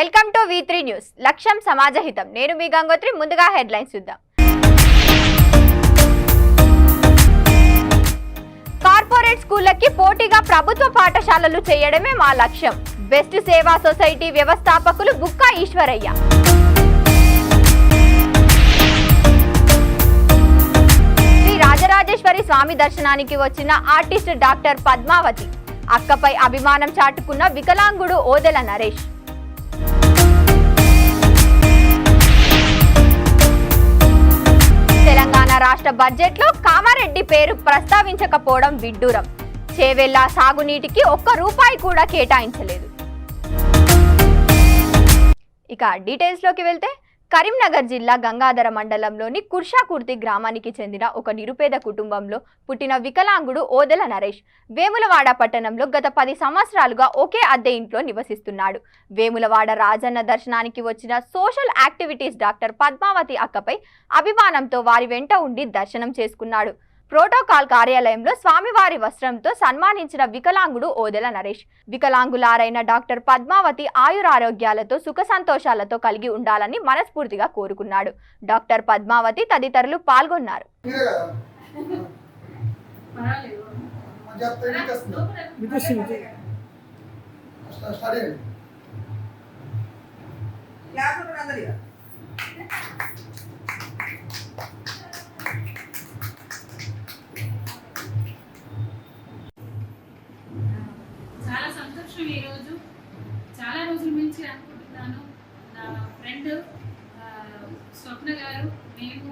Welcome to V3 news. లక్ష్యం సమాజహితం. నేను మీ గంగోత్రి. ముందుగా హెడ్లైన్స్ చూద్దాం. కార్పొరేట్ స్కూళ్ళకి పోటీగా ప్రభుత్వ పాఠశాలలు చేయడమే మా లక్ష్యం. బెస్ట్ సేవా సొసైటీ వ్యవస్థాపకులు బుక్కా ఈశ్వరయ్య. శ్రీ రాజరాజేశ్వరి స్వామి దర్శనానికి వచ్చిన ఆర్టిస్ట్ డాక్టర్ పద్మావతి. అక్కపై అభిమానం చాటుకున్న వికలాంగుడు ఓదెల నరేష్. తెలంగాణ రాష్ట్ర బడ్జెట్లో కామారెడ్డి పేరు ప్రస్తావించకపోవడం విడ్డూరం. చేవెళ్ల సాగునీటికి ₹1 కూడా కేటాయించలేదు. ఇక డీటెయిల్స్ లోకి వెళ్తే, కరీంనగర్ జిల్లా గంగాధర మండలంలోని కుర్షాకుర్తి గ్రామానికి చెందిన ఒక నిరుపేద కుటుంబంలో పుట్టిన వికలాంగుడు ఓదెల నరేష్ వేములవాడ పట్టణంలో గత 10 సంవత్సరాలుగా ఒకే అద్దె ఇంట్లో నివసిస్తున్నాడు. వేములవాడ రాజన్న దర్శనానికి వచ్చిన సోషల్ యాక్టివిటీస్ డాక్టర్ పద్మావతి అక్కపై అభిమానంతో వారి వెంట ఉండి దర్శనం చేసుకున్నాడు. ప్రోటోకాల్ కార్యాలయంలో స్వామివారి వస్త్రంతో సన్మానించిన వికలాంగుడు ఓదెల నరేష్ వికలాంగులారైన డాక్టర్ పద్మావతి ఆయురారోగ్యాలతో సుఖ సంతోషాలతో కలిగి ఉండాలని మనస్ఫూర్తిగా కోరుకున్నాడు. డాక్టర్ పద్మావతి తదితరులు పాల్గొన్నారు. చాలా సంతోషం. ఈరోజు చాలా రోజుల నుంచి అనుకుంటున్నాను. నా ఫ్రెండ్ స్వప్న గారు, మేము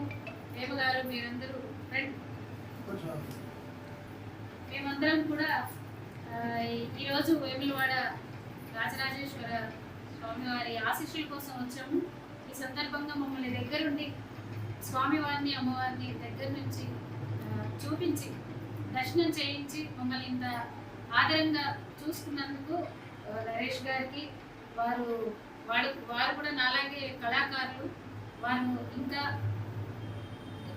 దేవ గారు, మీరందరూ ఫ్రెండ్, మేమందరం కూడా ఈరోజు వేములవాడ రాజరాజేశ్వర స్వామివారి ఆశీస్సుల కోసం వచ్చాము. ఈ సందర్భంగా మమ్మల్ని దగ్గరుండి స్వామివారిని అమ్మవారిని దగ్గర నుంచి చూపించి దర్శనం చేయించి మమ్మల్ని ఇంత ఆదరంగా చూసుకున్నందుకు నరేష్ గారికి, వారు కూడా నాలాగే కళాకారులు, వారు ఇంకా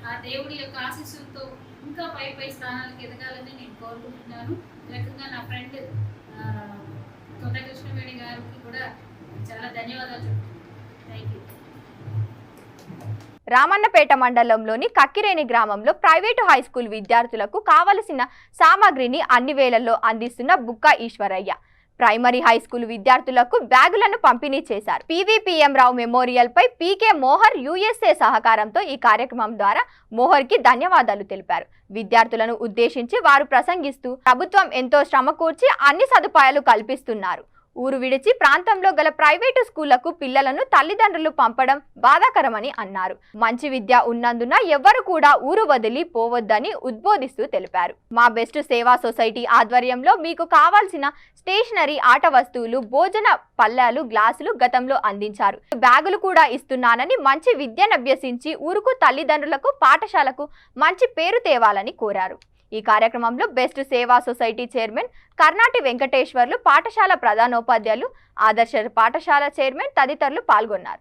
ఆ దేవుడి యొక్క ఆశీస్సులతో ఇంకా పై స్థానాలకు ఎదగాలని నేను కోరుకుంటున్నాను. రకంగా నా ఫ్రెండ్ తోట కృష్ణవేణి గారికి కూడా చాలా ధన్యవాదాలు చెప్తున్నాను. Thank you. రామన్నపేట మండలంలోని కక్కిరేని గ్రామంలో ప్రైవేటు హైస్కూల్ విద్యార్థులకు కావలసిన సామాగ్రిని అన్ని వేళల్లో అందిస్తున్న బుక్కా ఈశ్వరయ్య ప్రైమరీ హైస్కూల్ విద్యార్థులకు బ్యాగులను పంపిణీ చేశారు. PVPM రావు మెమోరియల్ పై PK మోహర్ USA సహకారంతో ఈ కార్యక్రమం ద్వారా మోహర్ కి ధన్యవాదాలు తెలిపారు. విద్యార్థులను ఉద్దేశించి వారు ప్రసంగిస్తూ ప్రభుత్వం ఎంతో శ్రమ కూర్చి అన్ని సదుపాయాలు కల్పిస్తున్నారు. ఊరు విడిచి ప్రాంతంలో గల ప్రైవేటు స్కూళ్లకు పిల్లలను తల్లిదండ్రులు పంపడం బాధాకరమని అన్నారు. మంచి విద్య ఉన్నందున ఎవ్వరు కూడా ఊరు వదిలి పోవద్దని ఉద్బోధిస్తూ తెలిపారు. మా బెస్ట్ సేవా సొసైటీ ఆధ్వర్యంలో మీకు కావాల్సిన స్టేషనరీ, ఆట వస్తువులు, భోజన పళ్ళాలు, గ్లాసులు గతంలో అందించారు. బ్యాగులు కూడా ఇస్తున్నానని, మంచి విద్యనభ్యసించి ఊరుకు, తల్లిదండ్రులకు, పాఠశాలకు మంచి పేరు తేవాలని కోరారు. ఈ కార్యక్రమంలో బెస్ట్ సేవా సొసైటీ చైర్మన్ కర్ణాటి వెంకటేశ్వర్లు, పాఠశాల ప్రధానోపాధ్యాయులు, ఆదర్శ పాఠశాల చైర్మన్ తదితరులు పాల్గొన్నారు.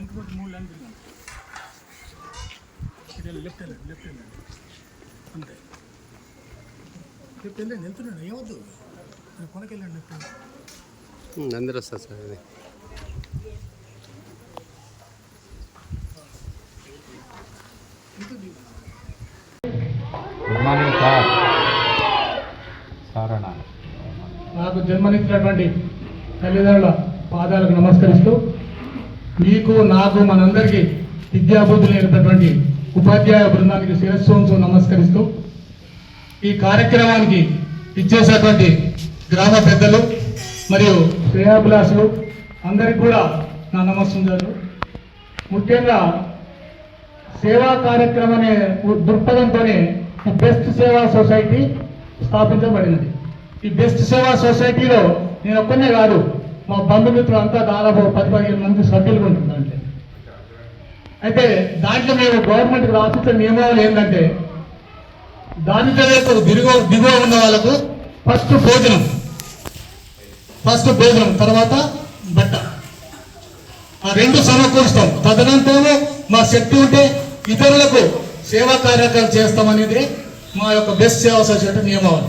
ఎంట్రోడ్ 3 లైన్ లెఫ్ట్ అంతే. లెఫ్ట్ వెళ్ళండి, వెళ్తున్నాను, ఏమవుద్దు కొనకెళ్ళండి. లెఫ్ట్ అందరూ వస్తారు సార్. అది నాకు జన్మనిచ్చినటువంటి తల్లిదండ్రుల పాదాలకు నమస్కరిస్తూ, మీకు మీకు నాకు మనందరికీ విద్యాబుద్ధులు నేర్పేటువంటి ఉపాధ్యాయ బృందానికి శిరస్సు వంచి నమస్కరిస్తూ ఈ కార్యక్రమానికి ఇచ్చేసేటువంటి గ్రామ పెద్దలు మరియు శ్రేయాభిలాషులు అందరికీ కూడా నా నమస్సుందాలు. ముఖ్యంగా సేవా కార్యక్రమం అనే దృక్పథంతోనే ఈ బెస్ట్ సేవా సొసైటీ స్థాపించబడినది. ఈ బెస్ట్ సేవా సొసైటీలో నేను ఒక్కనే కాదు, మా బంధుమిత్రులు అంతా దాదాపు 10-15 మంది సభ్యులు ఉంటుందంటే. అయితే దాంట్లో మేము గవర్నమెంట్కి రాసిన నియమాలు ఏంటంటే దాంట్లో దిగువ ఉన్న వాళ్ళకు ఫస్ట్ భోజనం తర్వాత బట్ట, ఆ రెండు సమకూరుస్తాం. తదనంతరము మా శక్తి ఉంటే ఇతరులకు సేవా కార్యక్రమాలు చేస్తామనేది మా యొక్క బెస్ట్ సేవా సొసైటీ నియమాలు.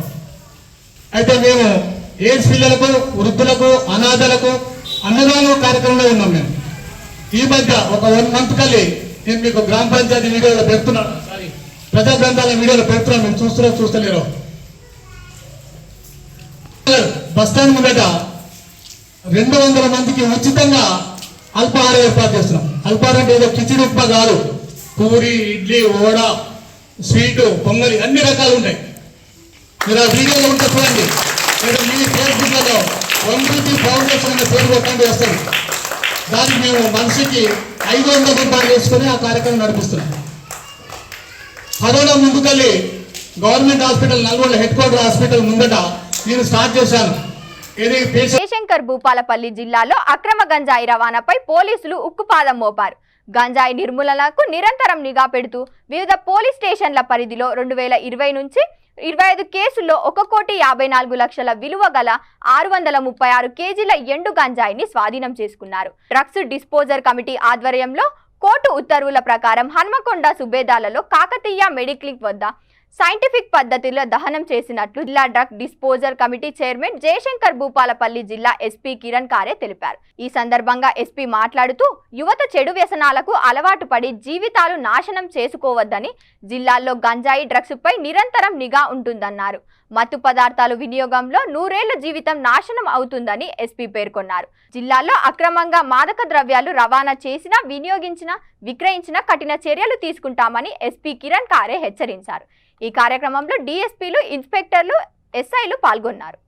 అయితే మేము ఎయిడ్స్ పిల్లలకు, వృద్ధులకు, అనాథలకు అన్నదానం కార్యక్రమంలో ఉన్నాం. మేము ఈ మధ్య ఒక 1 month కల్లి నేను మీకు గ్రామ పంచాయతీ వీడియోలో పెడుతున్నాను, ప్రజా గ్రంథాల వీడియోలో పెడుతున్నాను. మేము చూస్తలేరు. బస్టాండ్ ముందట 200 మందికి ఉచితంగా అల్పాహారం ఏర్పాటు చేస్తున్నాం. అల్పాహారం అంటే ఏదో కిచిడి ఉప్మా కాదు, పూరి, ఇడ్లీ, వడ, స్వీటు, పొంగలి అన్ని రకాలు ఉంటాయి. మీరు ఆ వీడియోలో ఉంటే చూడండి, లేదా మీ ఫేస్బుక్లలో 1 రూపీ ఫౌండేషన్ అనే పేరు కొట్టండి వస్తుంది. దానికి మేము మనిషికి 500 రూపాయలు వేసుకొని ఆ కార్యక్రమం నడిపిస్తున్నాం. కరోనా ముందుకెళ్ళి government hospital Nalgonda head hospital ముందట నేను స్టార్ట్ చేశాను. జయశంకర్ భూపాలపల్లి జిల్లాలో అక్రమ గంజాయి రవాణాపై పోలీసులు ఉక్కుపాదం మోపారు. గంజాయి నిర్మూలనకు నిరంతరం నిఘా పెడుతూ వివిధ పోలీస్ స్టేషన్ల పరిధిలో 2020 నుంచి 25 కేసుల్లో 1,54,00,000 విలువ గల 636 కేజీల ఎండు గంజాయిని స్వాధీనం చేసుకున్నారు. డ్రగ్స్ డిస్పోజర్ కమిటీ ఆధ్వర్యంలో కోర్టు ఉత్తర్వుల ప్రకారం హన్మకొండ సుబేదాలలో కాకతీయ మెడిక్లినిక్ వద్ద సైంటిఫిక్ పద్ధతిలో దహనం చేసినట్లు జిల్లా drug disposer committee chairman Jayashankar Bhupalpally జిల్లా ఎస్పీ కిరణ్ కారే తెలిపారు. ఈ సందర్భంగా ఎస్పీ మాట్లాడుతూ యువత చెడు వ్యసనాలకు అలవాటు పడి జీవితాలు నాశనం చేసుకోవద్దని, జిల్లాల్లో గంజాయి డ్రగ్స్ పై నిరంతరం నిఘా ఉంటుందన్నారు. మత్తు పదార్థాల వినియోగంలో 100 ఏళ్ల జీవితం నాశనం అవుతుందని ఎస్పీ పేర్కొన్నారు. జిల్లాలో అక్రమంగా మాదక ద్రవ్యాలు రవాణా చేసినా, వినియోగించినా, విక్రయించినా కఠిన చర్యలు తీసుకుంటామని ఎస్పీ కిరణ్ కారే హెచ్చరించారు. ఈ కార్యక్రమంలో డీఎస్పీలు, ఇన్స్పెక్టర్లు, ఎస్ఐలు పాల్గొన్నారు.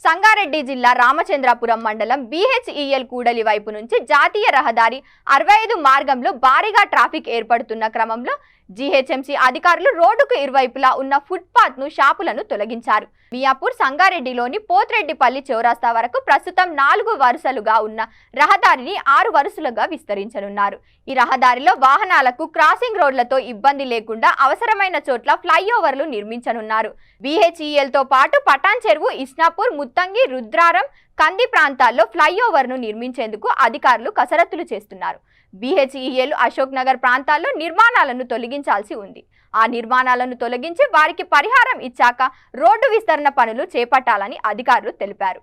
సంగారెడ్డి జిల్లా రామచంద్రాపురం మండలం BHEL కూడలి వైపు నుంచి జాతీయ రహదారి 65 మార్గంలో భారీగా ట్రాఫిక్ ఏర్పడుతున్న క్రమంలో GHMC అధికారులు రోడ్డుకు ఇరువైపులా ఉన్న ఫుట్పాత్ ను షాపులను తొలగించారు. మియాపూర్ సంగారెడ్డిలోని పోత్రెడ్డిపల్లి చౌరస్తా వరకు ప్రస్తుతం 4 వరుసలుగా ఉన్న రహదారిని 6 వరుసలుగా విస్తరించనున్నారు. ఈ రహదారిలో వాహనాలకు క్రాసింగ్ రోడ్లతో ఇబ్బంది లేకుండా అవసరమైన చోట్ల ఫ్లైఓవర్లు నిర్మించనున్నారు. BHEL తో పాటు పటాన్ చెరువు, ఇస్నాపూర్, ముత్తంగి, రుద్రారం, కంది ప్రాంతాల్లో ఫ్లైఓవర్ను నిర్మించేందుకు అధికారులు కసరత్తులు చేస్తున్నారు. BHEL అశోక్ నగర్ ప్రాంతాల్లో నిర్మాణాలను తొలగించాల్సి ఉంది. ఆ నిర్మాణాలను తొలగించి వారికి పరిహారం ఇచ్చాక రోడ్డు విస్తరణ పనులు చేపట్టాలని అధికారులు తెలిపారు.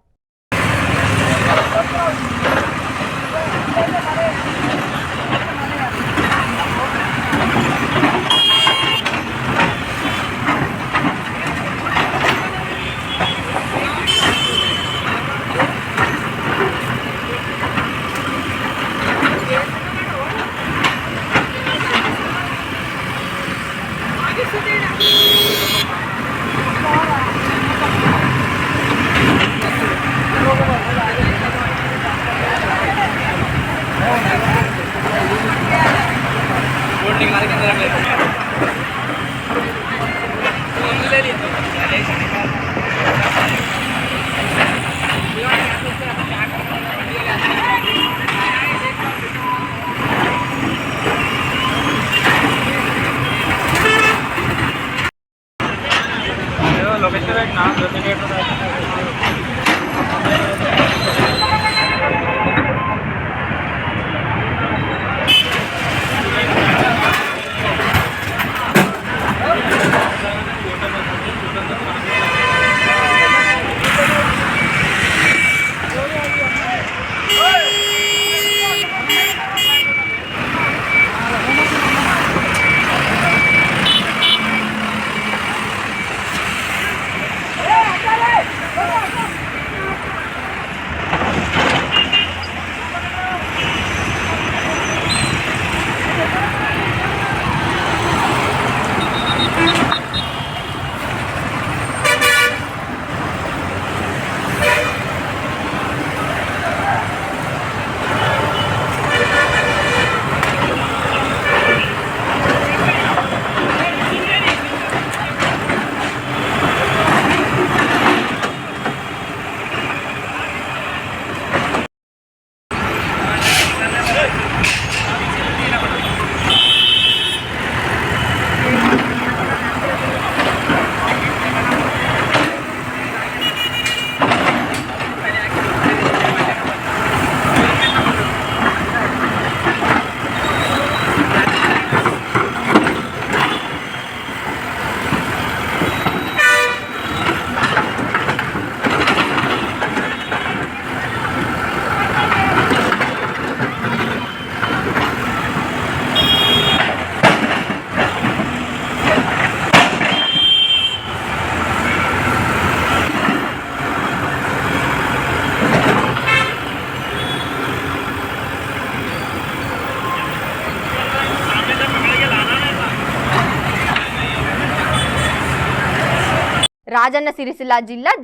రాజన్న సిరిసిల్ల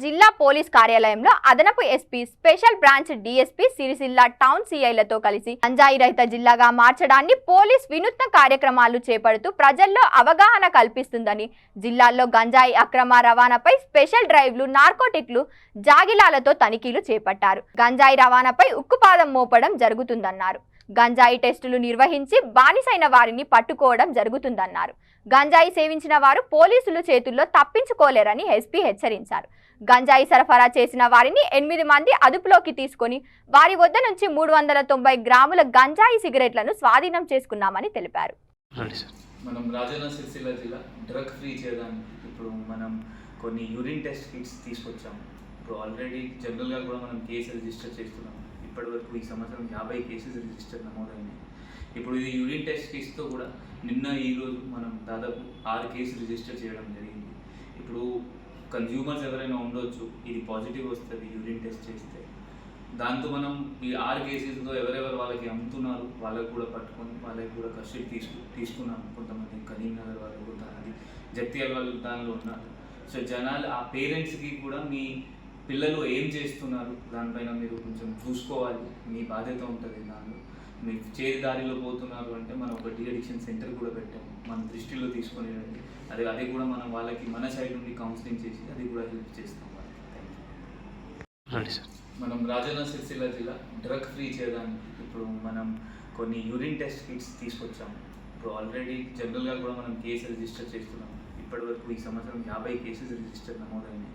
జిల్లా పోలీస్ కార్యాలయంలో అదనపు SP special branch DSP Sircilla town సిఐలతో కలిసి గంజాయి రహిత జిల్లాగా మార్చడాన్ని పోలీస్ వినూత్న కార్యక్రమాలు చేపడుతూ ప్రజల్లో అవగాహన కల్పిస్తుందని, జిల్లాల్లో గంజాయి అక్రమ రవాణాపై స్పెషల్ డ్రైవ్లు, నార్కోటిక్లు, జాగిలాలతో తనిఖీలు చేపట్టారు. గంజాయి రవాణాపై ఉక్కుపాదం మోపడం జరుగుతుందన్నారు. గంజాయి టెస్టులు నిర్వహించి బానిసైన వారిని పట్టుకోవడం జరుగుతుందన్నారు. గంజాయి సేవించిన వారు పోలీసులు చేతుల్లో తప్పించుకోలేరని ఎస్పీ హెచ్చరించారు. గంజాయి సరఫరా చేసిన వారిని 8 మంది అదుపులోకి తీసుకొని వారి వద్ద నుంచి 390 గ్రాముల గంజాయి సిగరెట్లను స్వాధీనం చేసుకున్నామని తెలిపారు. మనం రాజన్న సిరిసిల్ల జిల్లా డ్రగ్ ఫ్రీ చేయడానికి ఇప్పుడు మనం కొన్ని యూరిన్ టెస్ట్ కిట్స్ తీసుకొచ్చాము. ఇప్పుడు ఆల్రెడీ జనరల్గా కూడా మనం కేసు రిజిస్టర్ చేస్తున్నాము. ఇప్పటివరకు ఈ సంవత్సరం 50 కేసెస్ రిజిస్టర్ నమోదైనాయి. ఇప్పుడు ఇది యూరిన్ టెస్ట్ కిట్స్తో కూడా నిన్న ఈరోజు మనం దాదాపు 6 కేసులు రిజిస్టర్ చేయడం జరిగింది. ఇప్పుడు కన్జ్యూమర్స్ ఎవరైనా ఉండొచ్చు, ఇది పాజిటివ్ వస్తుంది యూరిన్ టెస్ట్ చేస్తే. దాంతో మనం ఈ 6 కేసెస్లో ఎవరెవరు వాళ్ళకి అమ్ముతున్నారు వాళ్ళకి కూడా పట్టుకొని వాళ్ళకి కూడా కస్టడీ తీసుకున్నాము. కొంతమంది కరీంనగర్ వాళ్ళు, కొంతమంది జగిత్యాల వాళ్ళు దానిలో ఉన్నారు. సో జనాలు ఆ పేరెంట్స్కి కూడా మీ పిల్లలు ఏం చేస్తున్నారు దానిపైన మీరు కొంచెం చూసుకోవాలి, మీ బాధ్యత ఉంటుంది. దానిలో మీరు చేతి దారిలో పోతున్నారు అంటే మనం ఒక డి అడిక్షన్ సెంటర్ కూడా పెట్టాము, మన దృష్టిలో తీసుకొని రండి. అది కూడా మనం వాళ్ళకి మన సైడ్ నుండి కౌన్సిలింగ్ చేసి అది కూడా హెల్ప్ చేస్తాం. మనం రాజన్న సిరిసిల్ల జిల్లా డ్రగ్ ఫ్రీ చేయడానికి ఇప్పుడు మనం కొన్ని యూరిన్ టెస్ట్ కిట్స్ తీసుకొచ్చాము. ఇప్పుడు ఆల్రెడీ జనరల్గా కూడా మనం కేసు రిజిస్టర్ చేస్తున్నాము. ఇప్పటివరకు ఈ సంవత్సరం 50 కేసెస్ రిజిస్టర్ నమోదైనాయి.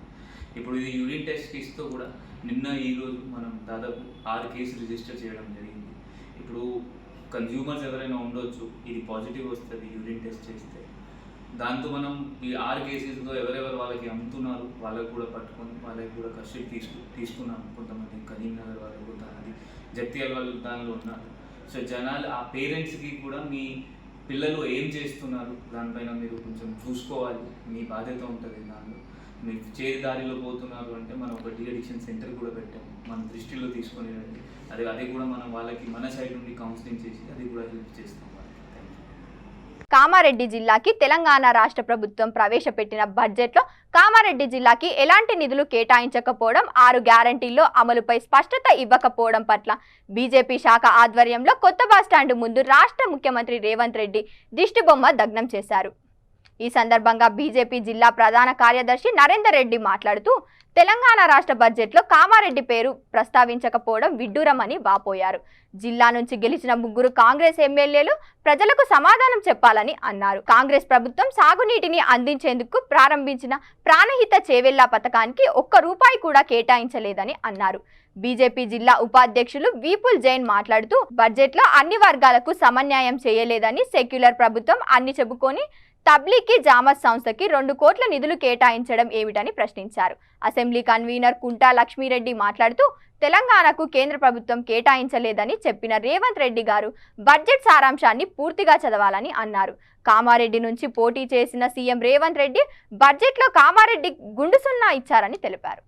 ఇప్పుడు ఇది యూరిన్ టెస్ట్ కిట్స్తో కూడా నిన్న ఈరోజు మనం దాదాపు 6 కేసులు రిజిస్టర్ చేయడం జరిగింది. ఇప్పుడు కన్జ్యూమర్స్ ఎవరైనా ఉండొచ్చు, ఇది పాజిటివ్ వస్తుంది యూరిన్ టెస్ట్ చేస్తే. దాంతో మనం ఈ 6 కేసెస్లో ఎవరెవరు వాళ్ళకి అమ్ముతున్నారు వాళ్ళకి కూడా పట్టుకొని వాళ్ళకి కూడా కస్టడీ తీసుకున్నాము. కొంతమంది కరీంనగర్ వాళ్ళు, కొంతమంది జగిత్యాల వాళ్ళు దానిలో ఉన్నారు. సో జనాలు ఆ పేరెంట్స్కి కూడా మీ పిల్లలు ఏం చేస్తున్నారు దానిపైన మీరు కొంచెం చూసుకోవాలి, మీ బాధ్యత ఉంటుంది. దానిలో మీరు చేతి దారిలో పోతున్నారు అంటే మనం ఒక డి అడిక్షన్ సెంటర్ కూడా పెట్టాము, మన దృష్టిలో తీసుకొని రండి. అది కూడా మనం వాళ్ళకి మన సైడ్ నుండి కౌన్సిలింగ్ చేసి అది కూడా హెల్ప్ చేస్తాం. కామారెడ్డి జిల్లాకి తెలంగాణ రాష్ట్ర ప్రభుత్వం ప్రవేశపెట్టిన బడ్జెట్లో కామారెడ్డి జిల్లాకి ఎలాంటి నిధులు కేటాయించకపోవడం, 6 గ్యారంటీల్లో అమలుపై స్పష్టత ఇవ్వకపోవడం పట్ల బీజేపీ శాఖ ఆధ్వర్యంలో కొత్త బస్టాండ్ ముందు రాష్ట్ర ముఖ్యమంత్రి రేవంత్ రెడ్డి దిష్టిబొమ్మ దగ్నం చేశారు. ఈ సందర్భంగా బీజేపీ జిల్లా ప్రధాన కార్యదర్శి నరేందర్ రెడ్డి మాట్లాడుతూ తెలంగాణ రాష్ట్ర బడ్జెట్లో కామారెడ్డి పేరు ప్రస్తావించకపోవడం విడ్డూరమని వాపోయారు. జిల్లా నుంచి గెలిచిన 3 కాంగ్రెస్ ఎమ్మెల్యేలు ప్రజలకు సమాధానం చెప్పాలని అన్నారు. కాంగ్రెస్ ప్రభుత్వం సాగునీటిని అందించేందుకు ప్రారంభించిన ప్రాణహిత చేవెళ్ల పథకానికి 1 రూపాయి కూడా కేటాయించలేదని అన్నారు. బీజేపీ జిల్లా ఉపాధ్యక్షులు విపుల్ జైన్ మాట్లాడుతూ బడ్జెట్లో అన్ని వర్గాలకు సమన్యాయం చేయలేదని, సెక్యులర్ ప్రభుత్వం అన్ని చెప్పుకొని తబ్లీకి జామత్ సంస్థకి 2 కోట్ల నిధులు కేటాయించడం ఏమిటని ప్రశ్నించారు. అసెంబ్లీ కన్వీనర్ కుంటా లక్ష్మీరెడ్డి మాట్లాడుతూ తెలంగాణకు కేంద్ర ప్రభుత్వం కేటాయించలేదని చెప్పిన రేవంత్ రెడ్డి గారు బడ్జెట్ సారాంశాన్ని పూర్తిగా చదవాలని అన్నారు. కామారెడ్డి నుంచి పోటీ చేసిన సీఎం రేవంత్ రెడ్డి బడ్జెట్లో కామారెడ్డి గుండు సున్నా ఇచ్చారని తెలిపారు.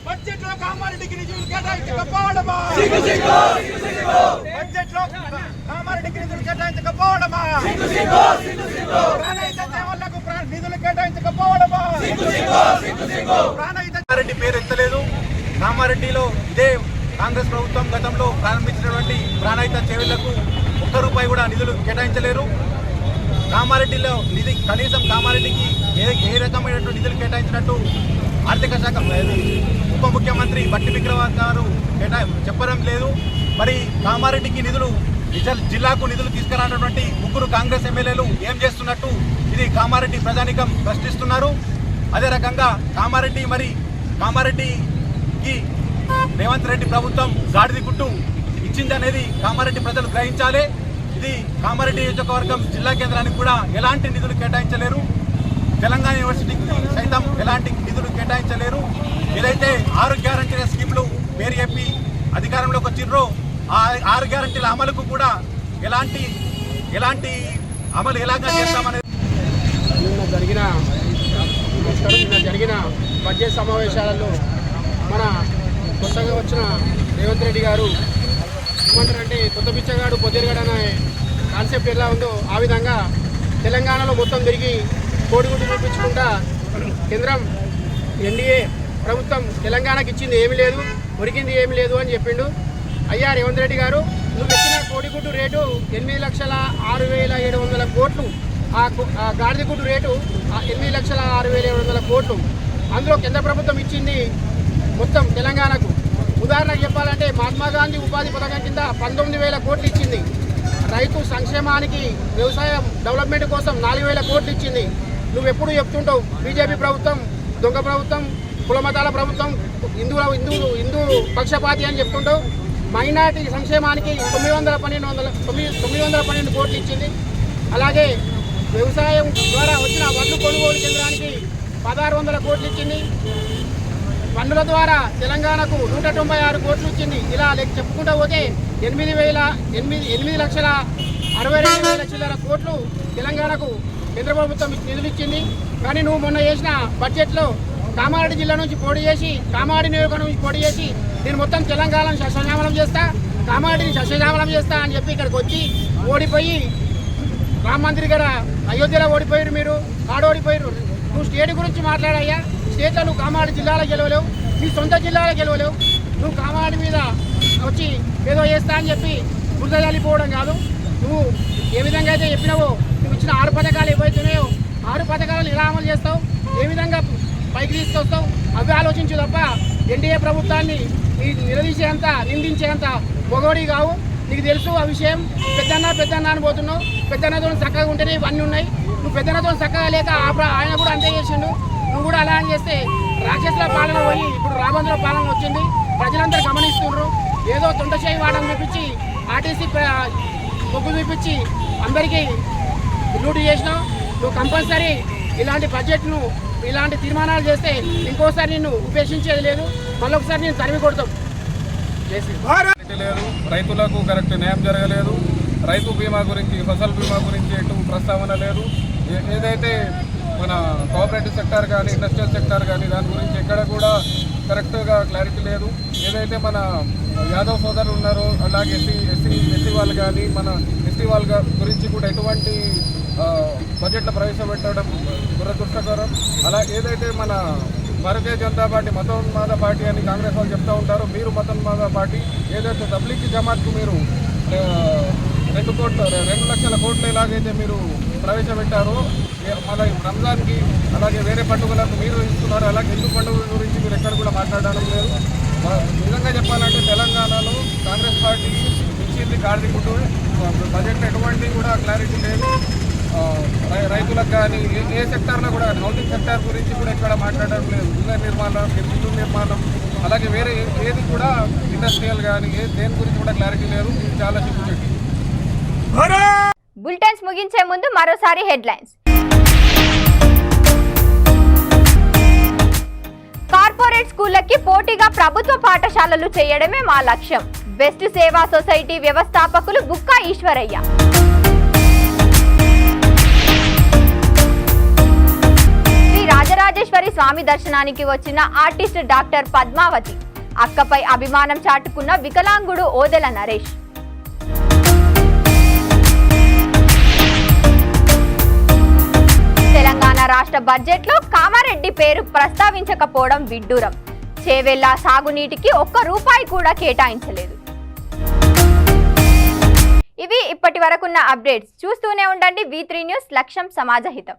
బడ్జెట్లో కామారెడ్డికి నిధులు కేటాయించకపోవడమా, బడ్జెట్లో కామారెడ్డికి నిధులు కేటాయించకపోవడమా, ప్రాణహిత సేవలకు నిధులు కేటాయించకపోవడమా, ప్రాణహిత పేరు ఎత్తలేదు. కామారెడ్డిలో ఇదే కాంగ్రెస్ ప్రభుత్వం గతంలో ప్రారంభించినటువంటి ప్రాణహిత సేవలకు 1 రూపాయి కూడా నిధులు కేటాయించలేరు. కామారెడ్డిలో నిధి కనీసం కామారెడ్డికి ఏ రకమైనటువంటి నిధులు కేటాయించినట్టు ఆర్థిక శాఖ ఉప ముఖ్యమంత్రి బట్టి విక్రమార్క గారు చెప్పడం లేదు. మరి కామారెడ్డికి నిధులు జిల్లాకు నిధులు తీసుకురానటువంటి ముగ్గురు కాంగ్రెస్ ఎమ్మెల్యేలు ఏం చేస్తున్నట్టు ఇది కామారెడ్డి ప్రజానికం ప్రశ్నిస్తున్నారు. అదే రకంగా కామారెడ్డికి రేవంత్ రెడ్డి ప్రభుత్వం గాడిద గుట్టు ఇచ్చిందనేది కామారెడ్డి ప్రజలు గ్రహించాలి. ఇది కామారెడ్డి నియోజకవర్గం జిల్లా కేంద్రానికి కూడా ఎలాంటి నిధులు కేటాయించలేరు. తెలంగాణ యూనివర్సిటీకి సైతం ఎలాంటి నిధులు కేటాయించలేరు. ఏదైతే 6 గ్యారంటీల స్కీమ్లు పేరు చెప్పి అధికారంలోకి వచ్చిర్రో ఆ 6 గ్యారంటీల అమలుకు కూడా ఎలాంటి అమలు ఎలాగా చేస్తామనేది నిన్న జరిగిన బడ్జెట్ సమావేశాలలో మన కొత్తగా వచ్చిన రేవంత్ రెడ్డి గారు ఏమంటారంటే కొత్త పిచ్చగాడు పొద్దురుగాడు అనే కాన్సెప్ట్ ఎలా ఉందో ఆ విధంగా తెలంగాణలో మొత్తం తిరిగి కోడిగుడ్డు చూపించుకుంటా కేంద్రం ఎన్డీఏ ప్రభుత్వం తెలంగాణకి ఇచ్చింది ఏమీ లేదు, ఉరికింది ఏమీ లేదు అని చెప్పిండు. అయ్యా రేవంత్ రెడ్డి గారు, నువ్వు ఇచ్చిన కోడిగుడ్డు రేటు 8,06,700 కోట్లు, ఆ గాడిద గుడ్డు రేటు 8,06,700 కోట్లు. అందులో కేంద్ర ప్రభుత్వం ఇచ్చింది మొత్తం తెలంగాణకు. ఉదాహరణకు చెప్పాలంటే మహాత్మా గాంధీ ఉపాధి పథకం కింద 19,000 కోట్లు ఇచ్చింది. రైతు సంక్షేమానికి వ్యవసాయం డెవలప్మెంట్ కోసం 4,000 కోట్లు ఇచ్చింది. నువ్వు ఎప్పుడు చెప్తుంటావు బీజేపీ ప్రభుత్వం దొంగ ప్రభుత్వం, కుల మతాల ప్రభుత్వం, హిందూ పక్షపాతి అని చెప్తుంటావు. మైనార్టీ సంక్షేమానికి 912 కోట్లు ఇచ్చింది. అలాగే వ్యవసాయం ద్వారా వచ్చిన వడ్లు కొనుగోలు కేంద్రానికి 1,600 కోట్లు ఇచ్చింది. పన్నుల ద్వారా తెలంగాణకు 196 కోట్లు ఇచ్చింది. ఇలా చెప్పుకుంటూ పోతే 8,62,000 చిల్లర కోట్లు తెలంగాణకు కేంద్ర ప్రభుత్వం నిధులు ఇచ్చింది. కానీ నువ్వు మొన్న చేసిన బడ్జెట్లో కామారెడ్డి జిల్లా నుంచి పోటీ చేసి, కామారెడ్డి నియోజకవర్గం నుంచి పోటీ చేసి, నేను మొత్తం తెలంగాణను సస్యశ్యామలం చేస్తా, కామారెడ్డిని సస్యశ్యామలం చేస్తా అని చెప్పి ఇక్కడికి వచ్చి ఓడిపోయి రామ మందిర్ గారు అయోధ్యలో ఓడిపోయారు, మీరు ఆడ ఓడిపోయారు. నువ్వు స్టేట్ గురించి మాట్లాడయ్యా. స్టేట్లో నువ్వు కామారెడ్డి జిల్లాలో గెలవలేవు, నీ సొంత జిల్లాలో గెలవలేవు. నువ్వు కామారెడ్డి మీద వచ్చి ఏదో చేస్తా అని చెప్పి బురద చల్లిపోవడం కాదు. నువ్వు ఏ విధంగా అయితే చెప్పినావో, నువ్వు ఇచ్చిన 6 పథకాలు ఏవైతున్నాయో 6 పథకాలను ఎలా అమలు చేస్తావు, ఏ విధంగా పైకి తీసుకొస్తావు అవి ఆలోచించు తప్ప ఎన్డీఏ ప్రభుత్వాన్ని నిలదీసేంత నిందించేంత మొగోడి కావు. నీకు తెలుసు ఆ విషయం. పెద్దన్న అని పోతున్నావు. పెద్దన్నతో చక్కగా ఉంటేనే ఇవన్నీ ఉన్నాయి. నువ్వు పెద్దన్నతో చక్కగా లేక ఆయన కూడా అంతే చేసిండు. నువ్వు కూడా అలా అని చేస్తే రాక్షసుల పాలన పోయి ఇప్పుడు రాబందుల పాలన వచ్చింది. ప్రజలందరూ గమనిస్తున్నారు. ఏదో తొండచేయి వాడని చూపించి ఆర్టీసీ మొగ్గు చూపించి అందరికీ లూటు చేసినావు. నువ్వు కంపల్సరీ ఇలాంటి బడ్జెట్ను ఇలాంటి తీర్మానాలు చేస్తే ఇంకోసారి నిన్ను ఉపేక్షించేది లేదు. మళ్ళొకసారి నేను తరిమి కొడతాం. లేదు, రైతులకు కరెక్ట్ న్యాయం జరగలేదు. రైతు బీమా గురించి, ఫసల్ బీమా గురించి ఎటు ప్రస్తావన లేదు. ఏదైతే మన కోఆపరేటివ్ సెక్టార్ కానీ ఇండస్ట్రియల్ సెక్టార్ కానీ దాని గురించి ఎక్కడ కూడా కరెక్ట్గా క్లారిటీ లేదు. ఏదైతే మన యాదవ్ సోదరులు ఉన్నారో అలాగే ఎస్సీ వాళ్ళు కానీ మన ఎస్టీ వాళ్ళ గురించి కూడా ఎటువంటి బడ్జెట్లో ప్రవేశపెట్టడం దురదృష్టకరం. అలా ఏదైతే మన భారతీయ జనతా పార్టీ మతోన్మాద పార్టీ అని కాంగ్రెస్ వాళ్ళు చెప్తూ ఉంటారు, మీరు మతోన్మాద పార్టీ. ఏదైతే తబ్లీగీ జమాత్కు మీరు 2 లక్షల కోట్లు ఎలాగైతే మీరు ప్రవేశపెట్టారో, మళ్ళీ రంజాన్కి అలాగే వేరే పండుగలకు మీరు ఇస్తున్నారు. అలాగే హిందూ పండుగల గురించి మీరు ఎక్కడ కూడా మాట్లాడడం లేదు. నిజంగా చెప్పాలంటే తెలంగాణలో కాంగ్రెస్ పార్టీ ఇచ్చింది గాడిద గుడ్డు. బడ్జెట్లో ఎటువంటి కూడా క్లారిటీ లేదు. రైతులకు కానీ ఏ సెక్టార్లో కూడా హౌసింగ్ సెక్టార్ గురించి కూడా ఎక్కడ మాట్లాడడం లేదు. ఇళ్ళ నిర్మాణం, ఇల్లు నిర్మాణం, అలాగే వేరే ఏది కూడా ఇండస్ట్రియల్ కానీ దేని గురించి కూడా క్లారిటీ లేదు. ఇది చాలా సిగ్గుచేటు. బులెటిన్స్ ముగించే ముందు మరోసారి హెడ్లైన్స్. కార్పొరేట్ స్కూళ్లకి పోటీగా ప్రభుత్వ పాఠశాలలు చేయడమే మా లక్ష్యం. బెస్ట్ సేవా సొసైటీ వ్యవస్థాపకులు బుక్కా ఈశ్వరయ్య. శ్రీ రాజరాజేశ్వరి స్వామి దర్శనానికి వచ్చిన ఆర్టిస్ట్ డాక్టర్ పద్మావతి. అక్కపై అభిమానం చాటుకున్న వికలాంగుడు ఓదెల నరేష్. తెలంగాణ రాష్ట్ర బడ్జెట్లో కామారెడ్డి పేరు ప్రస్తావించకపోవడం విడ్డూరం. చేవెళ్ల సాగునీటికి ₹1 కూడా కేటాయించలేదు. ఇవి ఇప్పటి వరకున్న అప్డేట్స్. చూస్తూనే ఉండండి V3 న్యూస్. లక్ష్యం సమాజహితం.